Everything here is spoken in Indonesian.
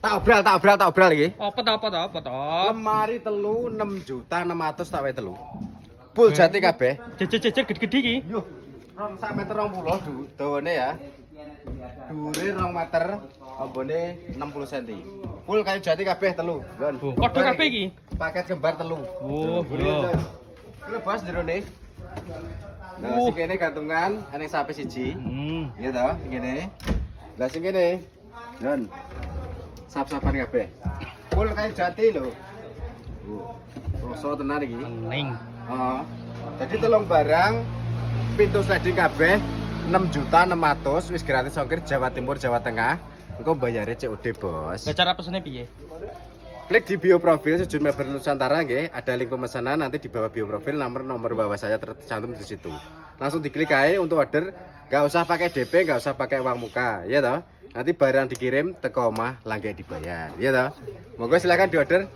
Tak obral iki. Apa to? Lemari telu 6.600.000 tak wae telu. Full jati kabeh. Jejer gede-gede iki. Yo, rong sak meter 20 dawane ya. Dhuwure 2 meter, ambone 60 cm. Full kayu jati kabeh telu. Nggon. Padha kabeh iki. Paket kembar telu. Oh, iya. Kuwi bos jerone. Nah, sing kene gantungan ana sapi siji. Iya toh, ngene. Lah sing kene. Nggon. Sap-sapan kabeh. Full kayu jati lho. Rasa tenan iki. Pening. Heeh. Jadi tolong barang pintu sliding kabeh 6.600.000 wis gratis ongkir Jawa Timur Jawa Tengah. Engko bayare COD, Bos. Lah cara pesene piye? Klik di bio profil Sujun Mebel Nusantara nggih, ada link pemesanan nanti di bawah bio profil nomor bawah saya tercantum di situ. Langsung diklik aja untuk order, nggak usah pakai DP, nggak usah pakai uang muka, ya toh. Nanti barang dikirim teko omah langge dibayar, ya toh. Monggo silakan diorder.